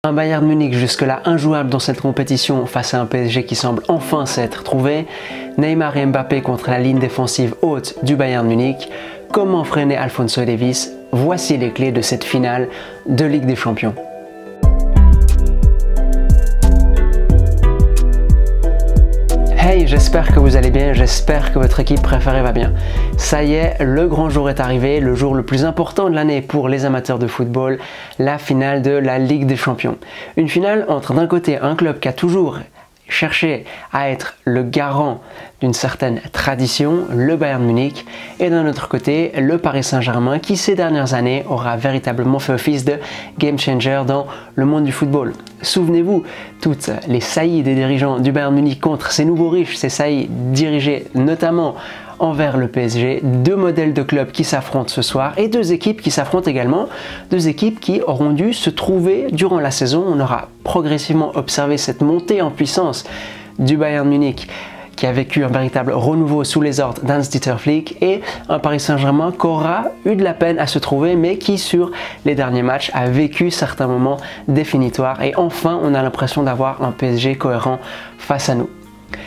Un Bayern Munich jusque-là injouable dans cette compétition face à un PSG qui semble enfin s'être trouvé, Neymar et Mbappé contre la ligne défensive haute du Bayern Munich, comment freiner Alphonso Davies? Voici les clés de cette finale de Ligue des Champions. Hey, j'espère que vous allez bien, j'espère que votre équipe préférée va bien. Ça y est, le grand jour est arrivé, le jour le plus important de l'année pour les amateurs de football, la finale de la Ligue des Champions. Une finale entre d'un côté un club qui a toujours cherché à être le garant d'une certaine tradition, le Bayern Munich, et d'un autre côté, le Paris Saint-Germain qui ces dernières années aura véritablement fait office de game changer dans le monde du football. Souvenez-vous, toutes les saillies des dirigeants du Bayern Munich contre ces nouveaux riches, ces saillies dirigées notamment envers le PSG, deux modèles de clubs qui s'affrontent ce soir et deux équipes qui s'affrontent également, deux équipes qui auront dû se trouver durant la saison. On aura progressivement observé cette montée en puissance du Bayern Munich qui a vécu un véritable renouveau sous les ordres d'Hans-Dieter Flick et un Paris Saint-Germain qui aura eu de la peine à se trouver mais qui sur les derniers matchs a vécu certains moments définitoires et enfin on a l'impression d'avoir un PSG cohérent face à nous.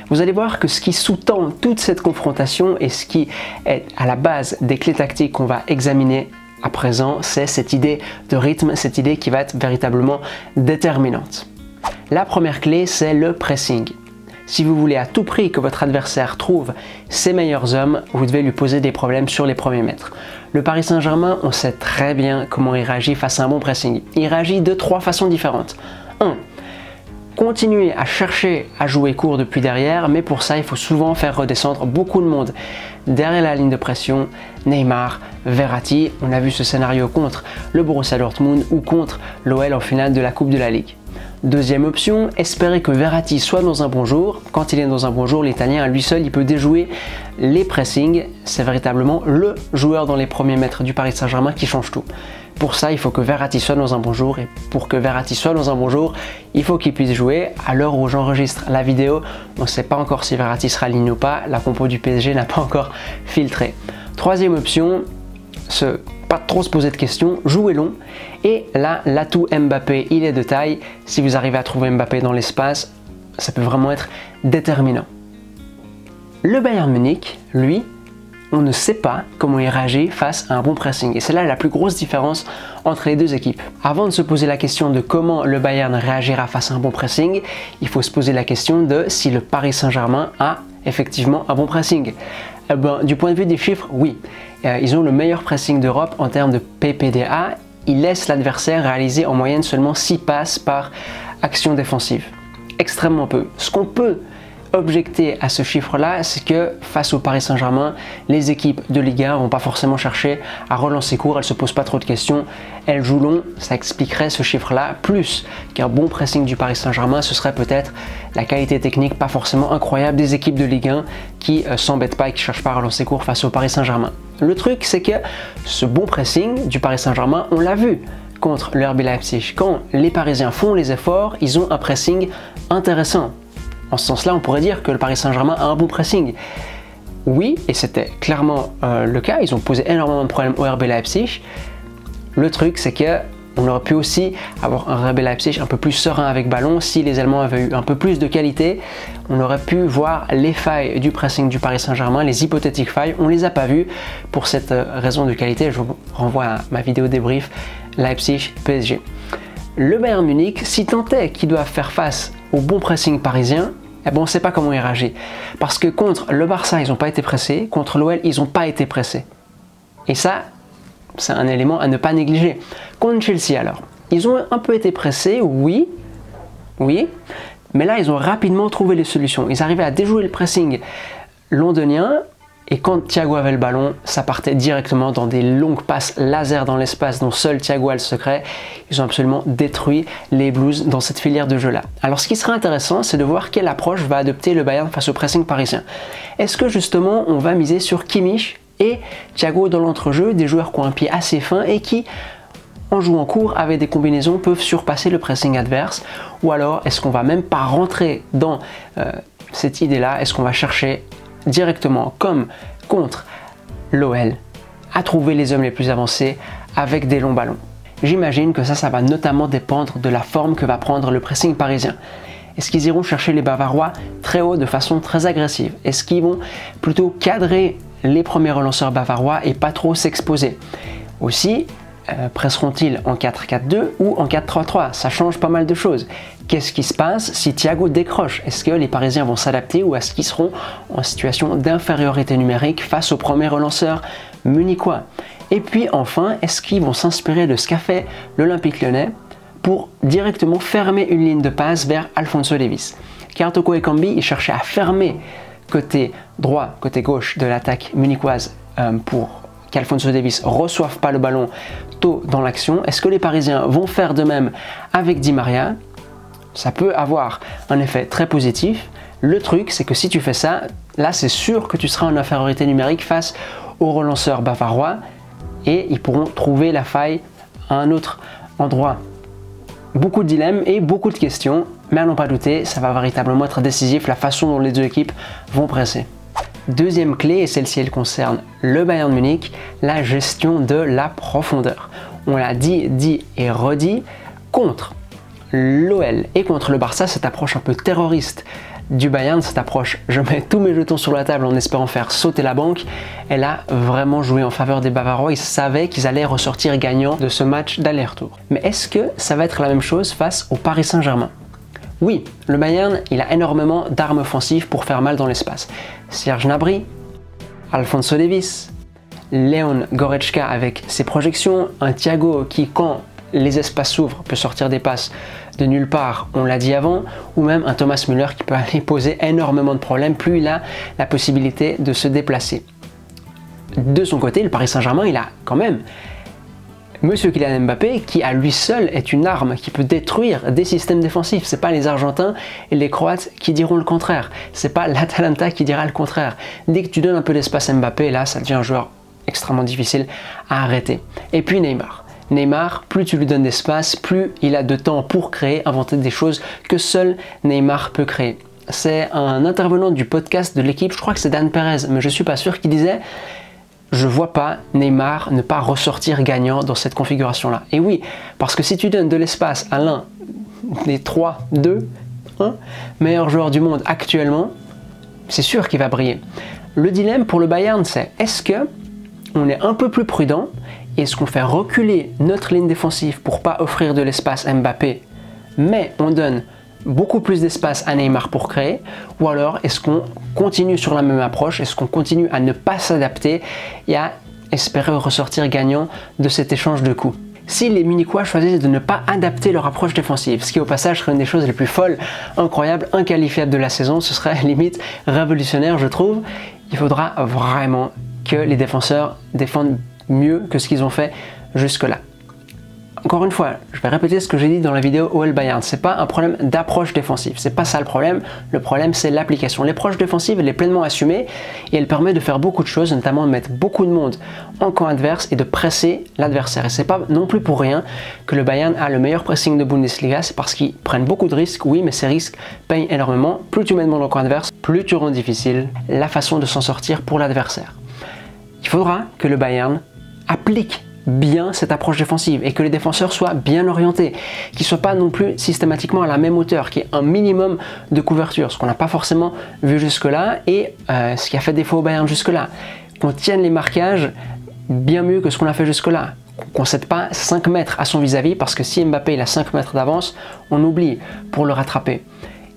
Vous allez voir que ce qui sous-tend toute cette confrontation et ce qui est à la base des clés tactiques qu'on va examiner à présent, c'est cette idée de rythme, cette idée qui va être véritablement déterminante. La première clé, c'est le pressing. Si vous voulez à tout prix que votre adversaire trouve ses meilleurs hommes, vous devez lui poser des problèmes sur les premiers mètres. Le Paris Saint-Germain, on sait très bien comment il réagit face à un bon pressing. Il réagit de trois façons différentes. 1. Continuer à chercher à jouer court depuis derrière, mais pour ça, il faut souvent faire redescendre beaucoup de monde derrière la ligne de pression. Neymar, Verratti, on a vu ce scénario contre le Borussia Dortmund ou contre l'OL en finale de la Coupe de la Ligue. Deuxième option, espérer que Verratti soit dans un bon jour. Quand il est dans un bon jour, l'Italien à lui seul, il peut déjouer les pressings. C'est véritablement le joueur dans les premiers mètres du Paris Saint-Germain qui change tout. Pour ça, il faut que Verratti soit dans un bon jour et pour que Verratti soit dans un bon jour, il faut qu'il puisse jouer. À l'heure où j'enregistre la vidéo, on ne sait pas encore si Verratti sera aligné ou pas. La compo du PSG n'a pas encore filtré. Troisième option, pas trop se poser de questions, jouer long. Et là, l'atout Mbappé, il est de taille. Si vous arrivez à trouver Mbappé dans l'espace, ça peut vraiment être déterminant. Le Bayern Munich, lui, on ne sait pas comment il réagit face à un bon pressing. Et c'est là la plus grosse différence entre les deux équipes. Avant de se poser la question de comment le Bayern réagira face à un bon pressing, il faut se poser la question de si le Paris Saint-Germain a effectivement un bon pressing. Du point de vue des chiffres, oui. Ils ont le meilleur pressing d'Europe en termes de PPDA. Ils laissent l'adversaire réaliser en moyenne seulement 6 passes par action défensive. Extrêmement peu. Ce qu'on peut objecter à ce chiffre-là, c'est que face au Paris Saint-Germain, les équipes de Ligue 1 ne vont pas forcément chercher à relancer court, elles ne se posent pas trop de questions, elles jouent long, ça expliquerait ce chiffre-là, plus qu'un bon pressing du Paris Saint-Germain, ce serait peut-être la qualité technique pas forcément incroyable des équipes de Ligue 1 qui s'embêtent pas et qui ne cherchent pas à relancer court face au Paris Saint-Germain. Le truc, c'est que ce bon pressing du Paris Saint-Germain, on l'a vu contre le RB Leipzig. Quand les Parisiens font les efforts, ils ont un pressing intéressant. En ce sens-là, on pourrait dire que le Paris Saint-Germain a un bon pressing. Oui, et c'était clairement le cas, ils ont posé énormément de problèmes au RB Leipzig. Le truc, c'est que on aurait pu aussi avoir un RB Leipzig un peu plus serein avec ballon. Si les Allemands avaient eu un peu plus de qualité, on aurait pu voir les failles du pressing du Paris Saint-Germain, les hypothétiques failles. On ne les a pas vues pour cette raison de qualité. Je vous renvoie à ma vidéo débrief Leipzig-PSG. Le Bayern Munich, si tant est qu'ils doivent faire face au bon pressing parisien, eh ben on ne sait pas comment il réagit. Parce que contre le Barça, ils n'ont pas été pressés. Contre l'OL, ils n'ont pas été pressés. Et ça, c'est un élément à ne pas négliger. Contre Chelsea, alors, ils ont un peu été pressés, oui. Mais là, ils ont rapidement trouvé les solutions. Ils arrivaient à déjouer le pressing londonien. Et quand Thiago avait le ballon, ça partait directement dans des longues passes laser dans l'espace dont seul Thiago a le secret. Ils ont absolument détruit les Blues dans cette filière de jeu-là. Alors ce qui serait intéressant, c'est de voir quelle approche va adopter le Bayern face au pressing parisien. Est-ce que justement, on va miser sur Kimmich et Thiago dans l'entrejeu, des joueurs qui ont un pied assez fin et qui, en jouant court avec des combinaisons, peuvent surpasser le pressing adverse? Ou alors, est-ce qu'on va même pas rentrer dans cette idée-là? Est-ce qu'on va chercher directement, comme contre l'OL, à trouver les hommes les plus avancés avec des longs ballons? J'imagine que ça va notamment dépendre de la forme que va prendre le pressing parisien. Est-ce qu'ils iront chercher les Bavarois très haut de façon très agressive? Est-ce qu'ils vont plutôt cadrer les premiers relanceurs bavarois et pas trop s'exposer? Aussi, presseront-ils en 4-4-2 ou en 4-3-3? Ça change pas mal de choses. Qu'est-ce qui se passe si Thiago décroche? Est-ce que les Parisiens vont s'adapter ou est-ce qu'ils seront en situation d'infériorité numérique face aux premiers relanceurs munichois? Et puis enfin, est-ce qu'ils vont s'inspirer de ce qu'a fait l'Olympique Lyonnais pour directement fermer une ligne de passe vers Alphonso Davies? Car Toko Ekambi, il cherchait à fermer côté droit, côté gauche de l'attaque munichoise pour qu'Alphonso Davies ne reçoive pas le ballon tôt dans l'action. Est-ce que les Parisiens vont faire de même avec Di Maria? Ça peut avoir un effet très positif. Le truc, c'est que si tu fais ça, là c'est sûr que tu seras en infériorité numérique face aux relanceurs bavarois et ils pourront trouver la faille à un autre endroit. Beaucoup de dilemmes et beaucoup de questions, mais à n'en pas douter, ça va véritablement être décisif la façon dont les deux équipes vont presser. Deuxième clé, et celle-ci elle concerne le Bayern Munich, la gestion de la profondeur. On l'a dit et redit, contre l'OL et contre le Barça, cette approche un peu terroriste du Bayern, cette approche je mets tous mes jetons sur la table en espérant faire sauter la banque, elle a vraiment joué en faveur des Bavarois. Ils savaient qu'ils allaient ressortir gagnants de ce match d'aller-retour. Mais est-ce que ça va être la même chose face au Paris Saint-Germain? Oui, le Bayern, il a énormément d'armes offensives pour faire mal dans l'espace. Serge Gnabry, Alphonso Davies, Leon Goretzka avec ses projections, un Thiago qui, quand les espaces s'ouvrent, peut sortir des passes de nulle part, on l'a dit avant, ou même un Thomas Müller qui peut aller poser énormément de problèmes, plus il a la possibilité de se déplacer. De son côté, le Paris Saint-Germain, il a quand même Monsieur Kylian Mbappé, qui à lui seul est une arme qui peut détruire des systèmes défensifs. C'est pas les Argentins et les Croates qui diront le contraire. C'est pas l'Atalanta qui dira le contraire. Dès que tu donnes un peu d'espace à Mbappé, là, ça devient un joueur extrêmement difficile à arrêter. Et puis Neymar. Neymar, plus tu lui donnes d'espace, plus il a de temps pour créer, inventer des choses que seul Neymar peut créer. C'est un intervenant du podcast de l'équipe, je crois que c'est Dan Perez, mais je suis pas sûr, qui disait: je vois pas Neymar ne pas ressortir gagnant dans cette configuration-là. Et oui, parce que si tu donnes de l'espace à l'un des 3, 2, 1 meilleurs joueurs du monde actuellement, c'est sûr qu'il va briller. Le dilemme pour le Bayern, c'est: est-ce que on est un peu plus prudent? Est-ce qu'on fait reculer notre ligne défensive pour pas offrir de l'espace à Mbappé, mais on donne beaucoup plus d'espace à Neymar pour créer? Ou alors est-ce qu'on continue sur la même approche? Est-ce qu'on continue à ne pas s'adapter et à espérer ressortir gagnant de cet échange de coups? Si les Munichois choisissent de ne pas adapter leur approche défensive, ce qui au passage serait une des choses les plus folles, incroyables, inqualifiables de la saison, ce serait limite révolutionnaire je trouve, il faudra vraiment que les défenseurs défendent mieux que ce qu'ils ont fait jusque-là. Encore une fois, je vais répéter ce que j'ai dit dans la vidéo OL Bayern, c'est pas un problème d'approche défensive, c'est pas ça le problème c'est l'application. L'approche défensive, elle est pleinement assumée et elle permet de faire beaucoup de choses, notamment de mettre beaucoup de monde en camp adverse et de presser l'adversaire. Et c'est pas non plus pour rien que le Bayern a le meilleur pressing de Bundesliga, c'est parce qu'ils prennent beaucoup de risques, oui, mais ces risques payent énormément. Plus tu mets de monde en camp adverse, plus tu rends difficile la façon de s'en sortir pour l'adversaire. Il faudra que le Bayern applique bien cette approche défensive et que les défenseurs soient bien orientés, qu'ils ne soient pas non plus systématiquement à la même hauteur, qu'il y ait un minimum de couverture, ce qu'on n'a pas forcément vu jusque-là et ce qui a fait défaut au Bayern jusque-là. Qu'on tienne les marquages bien mieux que ce qu'on a fait jusque-là, qu'on ne cède pas 5 mètres à son vis-à-vis parce que si Mbappé il a 5 mètres d'avance, on oublie pour le rattraper.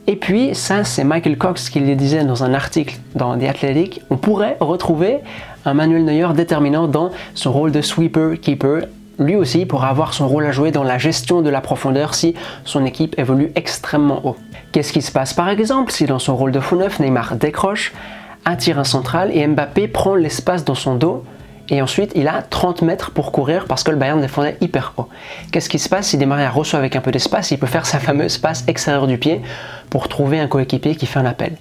Et puis ça, c'est Michael Cox qui le disait dans un article dans The Athletic, on pourrait retrouver un Manuel Neuer déterminant dans son rôle de sweeper-keeper. Lui aussi pourra avoir son rôle à jouer dans la gestion de la profondeur si son équipe évolue extrêmement haut. Qu'est-ce qui se passe par exemple si dans son rôle de faux neuf, Neymar décroche, attire un central et Mbappé prend l'espace dans son dos et ensuite il a 30 mètres pour courir parce que le Bayern défendait hyper haut. Qu'est-ce qui se passe si Di Maria reçoit avec un peu d'espace? Il peut faire sa fameuse passe extérieure du pied pour trouver un coéquipier qui fait un appel.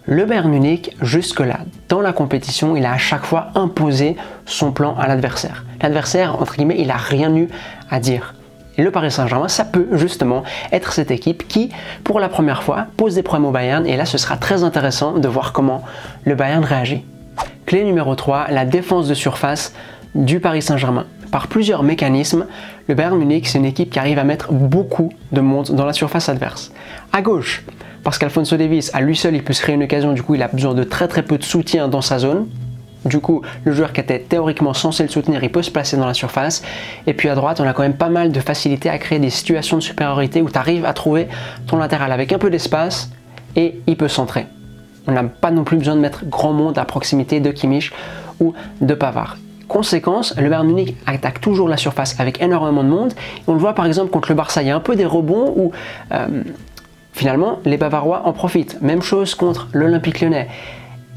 Le Bayern Munich, jusque-là, dans la compétition, il a à chaque fois imposé son plan à l'adversaire. L'adversaire, entre guillemets, il n'a rien eu à dire. Et le Paris Saint-Germain, ça peut justement être cette équipe qui, pour la première fois, pose des problèmes au Bayern. Et là, ce sera très intéressant de voir comment le Bayern réagit. Clé numéro 3, la défense de surface du Paris Saint-Germain. par plusieurs mécanismes, le Bayern Munich, c'est une équipe qui arrive à mettre beaucoup de monde dans la surface adverse. À gauche, parce qu'Alphonso Davies, à lui seul, il peut se créer une occasion, du coup, il a besoin de très peu de soutien dans sa zone. Du coup, le joueur qui était théoriquement censé le soutenir, il peut se placer dans la surface. Et puis à droite, on a quand même pas mal de facilité à créer des situations de supériorité où tu arrives à trouver ton latéral avec un peu d'espace et il peut centrer. On n'a pas non plus besoin de mettre grand monde à proximité de Kimmich ou de Pavard. Conséquence, le Bayern Munich attaque toujours la surface avec énormément de monde. On le voit par exemple contre le Barça, il y a un peu des rebonds où finalement les Bavarois en profitent. Même chose contre l'Olympique Lyonnais.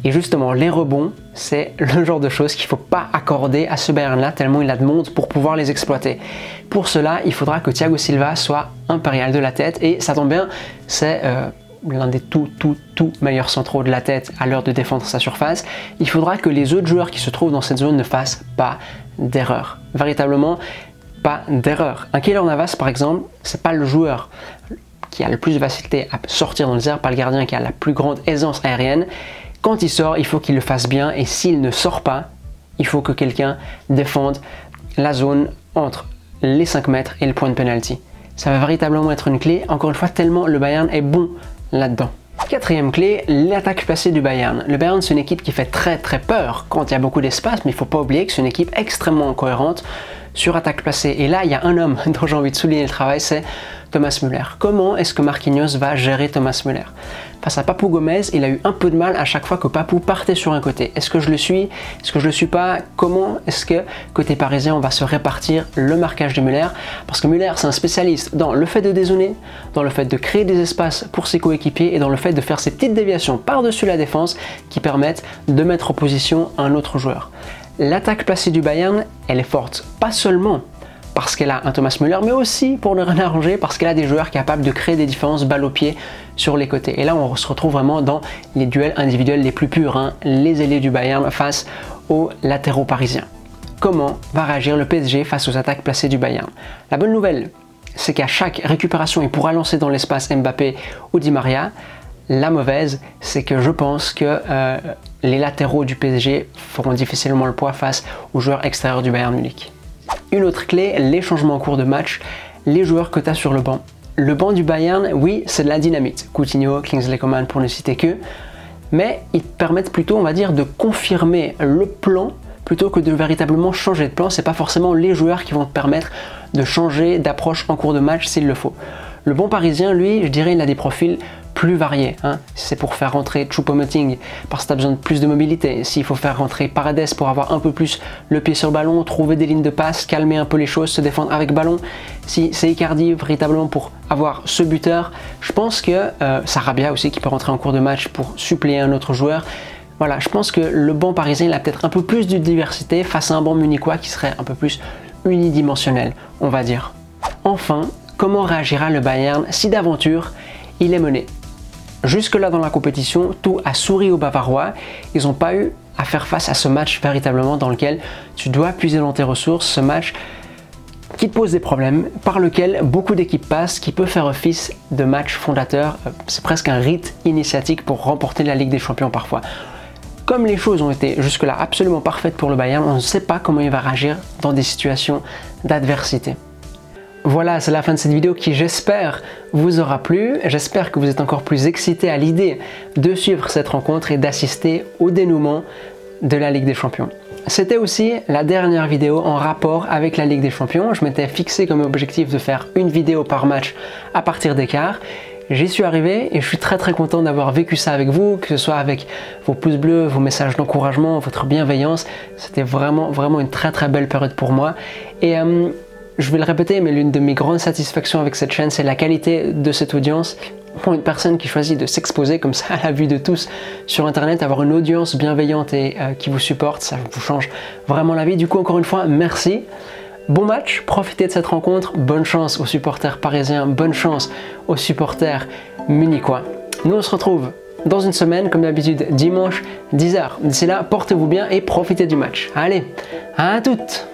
Et justement, les rebonds, c'est le genre de choses qu'il ne faut pas accorder à ce Bayern-là, tellement il a de monde pour pouvoir les exploiter. Pour cela, il faudra que Thiago Silva soit impérial de la tête, et ça tombe bien, c'est l'un des tout meilleurs centraux de la tête à l'heure de défendre sa surface. Il faudra que les autres joueurs qui se trouvent dans cette zone ne fassent pas d'erreur. Véritablement, pas d'erreur. Un Keylor Navas, par exemple, c'est pas le joueur qui a le plus de facilité à sortir dans les airs, pas le gardien qui a la plus grande aisance aérienne. Quand il sort, il faut qu'il le fasse bien, et s'il ne sort pas, il faut que quelqu'un défende la zone entre les 5 mètres et le point de penalty. Ça va véritablement être une clé, encore une fois, tellement le Bayern est bon là-dedans. Quatrième clé, l'attaque placée du Bayern. Le Bayern, c'est une équipe qui fait très peur quand il y a beaucoup d'espace, mais il ne faut pas oublier que c'est une équipe extrêmement cohérente sur attaque placée. Et là, il y a un homme dont j'ai envie de souligner le travail, c'est Thomas Müller. Comment est-ce que Marquinhos va gérer Thomas Müller? Face à Papou Gomez, il a eu un peu de mal à chaque fois que Papou partait sur un côté. Est-ce que je le suis? Est-ce que je le suis pas? Comment est-ce que, côté parisien, on va se répartir le marquage de Müller? Parce que Müller, c'est un spécialiste dans le fait de dézoner, dans le fait de créer des espaces pour ses coéquipiers et dans le fait de faire ces petites déviations par-dessus la défense qui permettent de mettre en position un autre joueur. L'attaque placée du Bayern, elle est forte, pas seulement parce qu'elle a un Thomas Müller, mais aussi, pour ne rien arranger, parce qu'elle a des joueurs capables de créer des différences balle au pied sur les côtés. Et là, on se retrouve vraiment dans les duels individuels les plus purs, hein, les ailiers du Bayern face aux latéraux parisiens. Comment va réagir le PSG face aux attaques placées du Bayern? La bonne nouvelle, c'est qu'à chaque récupération, il pourra lancer dans l'espace Mbappé ou Di Maria. La mauvaise, c'est que je pense que les latéraux du PSG feront difficilement le poids face aux joueurs extérieurs du Bayern Munich. Une autre clé, les changements en cours de match, les joueurs que tu as sur le banc. Le banc du Bayern, oui, c'est de la dynamite. Coutinho, Kingsley Coman pour ne citer que. Mais ils permettent plutôt, on va dire, de confirmer le plan plutôt que de véritablement changer de plan. C'est pas forcément les joueurs qui vont te permettre de changer d'approche en cours de match s'il le faut. Le banc parisien, lui, je dirais, il a des profils plus variés. Hein. Si c'est pour faire rentrer Choupo-Moting parce que tu as besoin de plus de mobilité, s'il faut faire rentrer Paredes pour avoir un peu plus le pied sur le ballon, trouver des lignes de passe, calmer un peu les choses, se défendre avec ballon, si c'est Icardi véritablement pour avoir ce buteur, je pense que Sarabia aussi qui peut rentrer en cours de match pour suppléer un autre joueur. Voilà, je pense que le banc parisien il a peut-être un peu plus de diversité face à un banc munichois qui serait un peu plus unidimensionnel, on va dire. Enfin, comment réagira le Bayern si d'aventure il est mené? Jusque-là dans la compétition, tout a souri aux Bavarois. Ils n'ont pas eu à faire face à ce match véritablement dans lequel tu dois puiser dans tes ressources, ce match qui te pose des problèmes, par lequel beaucoup d'équipes passent, qui peut faire office de match fondateur. C'est presque un rite initiatique pour remporter la Ligue des Champions parfois. Comme les choses ont été jusque-là absolument parfaites pour le Bayern, on ne sait pas comment il va réagir dans des situations d'adversité. Voilà, c'est la fin de cette vidéo qui, j'espère, vous aura plu. J'espère que vous êtes encore plus excités à l'idée de suivre cette rencontre et d'assister au dénouement de la Ligue des Champions. C'était aussi la dernière vidéo en rapport avec la Ligue des Champions. Je m'étais fixé comme objectif de faire une vidéo par match à partir des quarts. J'y suis arrivé et je suis très content d'avoir vécu ça avec vous, que ce soit avec vos pouces bleus, vos messages d'encouragement, votre bienveillance. C'était vraiment une très belle période pour moi. Et je vais le répéter, mais l'une de mes grandes satisfactions avec cette chaîne, c'est la qualité de cette audience. Pour une personne qui choisit de s'exposer comme ça à la vue de tous sur internet, avoir une audience bienveillante et qui vous supporte, ça vous change vraiment la vie. Du coup, encore une fois, merci. Bon match, profitez de cette rencontre. Bonne chance aux supporters parisiens, bonne chance aux supporters munichois. Nous, on se retrouve dans une semaine, comme d'habitude, dimanche, 10 h. D'ici là, portez-vous bien et profitez du match. Allez, à toutes!